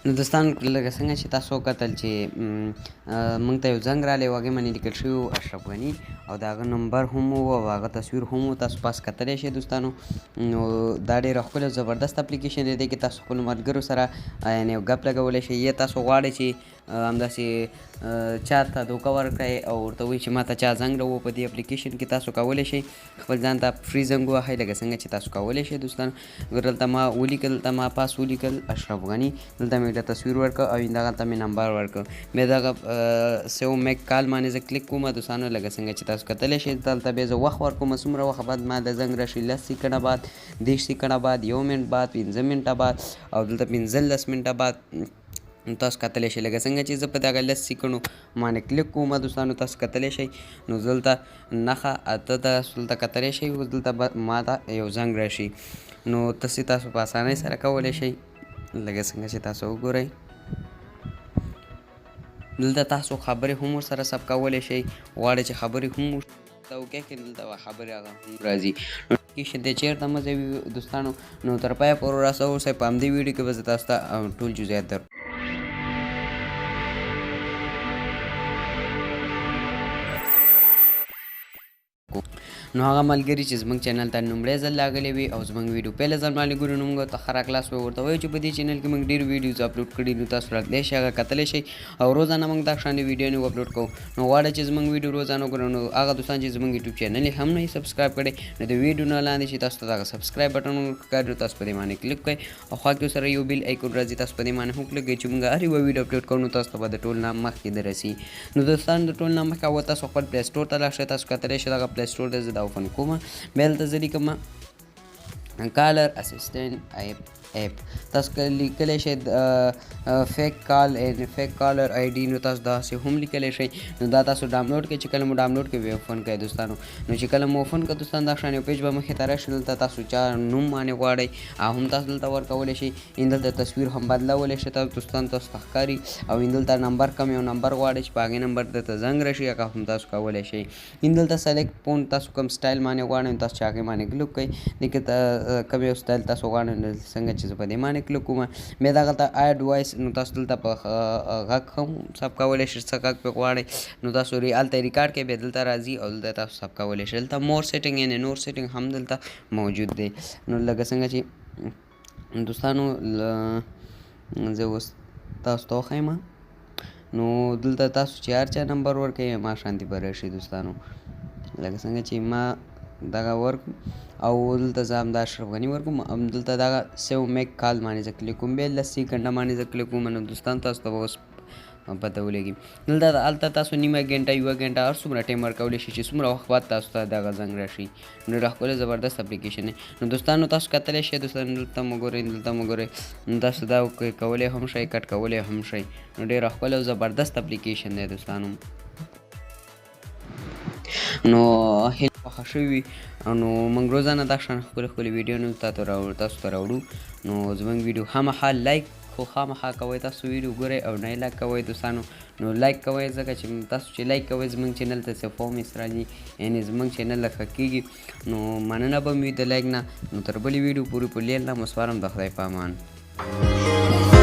نو دوستان لکه څنګه چې تاسو کتل چې موږ ته یو زنګ رالی و هغې باندې لیکل شوي و اشرف غني او د هغه نمبر هم و او هغه تصویر هم و تاسو پاس کتلی شئ دوستانو نو دا ډېره ښکلې او زبردست اپلیکیشن دی کې تاسو خپلو ملګرو سره یعنې یو ګپ لګولی شئ یا تاسو غواړئ چې همداسې چا ته دوکه ورکړئ او ورته وایي چې ما ته چا زنګ راووه په دې اپلیکیشن کې تاسو کولی شئ خپل ځان ته فري زنګ ووهئ لکه څنګه چې تاسو کولی شئ دوستانو دلته ما ولیکل دلته ما پاس ولیکل اشرف غني دلته مې د تصویر ورکړه او دغلته مې نمبر ورکړه بیا دغه سیو میک کال باندې زه کلیک کوم دوستانو لکه څنګه چې تاسو کتلی شئ دلته بیا زه وخت ورکوم څومره وخت بعد ما د زنګ راشي 10 سیکنډه بعد 10 سیکنډه بعد 1 منټ بعد 15 منټه بعد او دلته 15 منټه بعد تاسو کتلی شئ لکه څنګه چې زه په دغه 10 سیکنډو باندې کلیک کوم دوستانو تاسو کتلی شئ نو دلته نښه اته تاسو دلته کتلی شئ اوس دلته ما ته یو زنګ راشي نو تاسو په اسانۍ سره کولی شئ لکه څنګه چې تاسو وګورئ دلته تاسو خبرې هم ورسره ثبت کولی شئ غواړئ چې خبرې هم ورته وکړئ که دلته خبرې هغه هم راځي نوټیفیکیشن دی چېرته مزه وي دوستانو نو تر پایه پورې راسره اوسئ په همدې ویډیو کې به زه تاسو ته ټول جزئیات در نو هغه ملګري چې زموږ چینل ته لومړی ځل راغلي وي او زموږ ویډیو پهله ځل باندې ګوري نو موږ ته ښه راغلاست به ورته وایو چې په دې چینل کې موږ ډېر ویډیوز اپلوډ کړي نو تاسو راتلی شئ هغه کتلی شئ او روزانه موږ دا شانې ویډیوانې اپلوډ کوو نو غواړئ چې زموږ ویډیو روزانه وګورئ نو هغه دوستان چې زموږ یوټیوب چینل یې هم نه یې سبسکرایب کړی نو د ویډیو نه لاندې چې تاسو ته دغه سبسکرایب بټن ښکاري نو تاسو په دې باندې کلیک کړئ او خوا کې سره یو بیل ایکون راځي تاسو په دې باندې هم کلیک کړئ چې موږ هر یوه ویډیو اپلوډ کوو نو تاسو ته به د ټول نه مخکې دررسي نو دوستان د ټول نه مخکې او تاسو خپل پلی سټور ته لاړ شئ تاسو کتلی شئ دغه پلی سټور دی زه دا اوپن کوم بیا دلته زه لیکم کالر اسسټنټ ایپ تاسو لیکلی شئ فیک کال اینډ فیک کالر آی ډي نو تاسو داسې هم لیکلی شئ نو دا تاسو ډاونلوډ کړئ چې کله مو ډاونلوډ کړئ ویې اوپن کړئ دوستانو نو چې کله مو اوپن کړه دوستان دا شان یو پیج به مخې ته راشي دلته تاسو چا نوم باندې غواړئ او هم تاسو دلته ورکولی شئ دلته تصویر هم بدلولی شئ تاسو دوستان تاسو ته ښکاري او دلته نمبر کم یو نمبر غواړئ چې په هغې نمبر درته زنګ راشي هغه هم تاسو کولی شئ دلته سلیکټ فون تاسو کوم سټایل باندې غواړئ تاسو چې هغې باندې کلیک کړئ دې کې کوم یو سټایل تاسو غواړئ څنګه چې زه په دې باندې کلیک کوم بیا دغلته اډ وایس نو تاسو دلته په غږ هم ثبت کولی شئ څه غږ پرې غواړئ نو تاسو هلته ریکارډ کړئ بیا دلته راځي او دلته تاسو ثبت کولی شئ دلته مور سیټنګ یعنې نور سیټنګ هم دلته موجود دی نو لکه څنګه چې دوستانو زه اوس تاسو ته وښیم نو دلته تاسو چې هر چا نمبر ورکوئ ما شانتې به راشي دوستانو لکه څنګه چې ما دغه ورکړم او دلته زه همدا اشرف غني ورکړم دلته دغه سیو میک کال باندې زه کلیک کوم بیا 10 سیکنډه باندې زه کلیک کوم نو دوستان تاسو ته به اوس پته ولګي دلته هلته تاسو نیمه ګنټه یوه ګنټه هر څومره ټایم ورکولی شئ چې څومره وخت بعد تاسو ته دغه زنګ راشي نو ډېره ښکلی زبردست اپلیکیشن دی نو دوستانو تاسو کتلی شئ دوستانو دلته مو ګورئ دلته مو ګورئ نو تاسو دا کولی هم شئ کټ کولی هم شئ نو ډېره ښکلی او زبردست اپلیکیشن دی دوستانو نو هیله خوښه شوي نو موږ روزانه دا شان ښکلي ښکلي ویډیوونه تاسو ته راوړو نو زموږ ویډیو خامخا لایک خو خامخا کوئ تاسو ویډیو ګورئ او نه یې لایک کوئ دوستانو نو لایک کوئ ځکه چې تاسو چې لایک کوئ زموږ چینل ته څه فومس راځي یعنې زموږ چینل ښه کېږي نو مننه به مې وي د لایک نه نو تر بلې ویډیو پورې په لیل نه مو سپارم د خدای په امان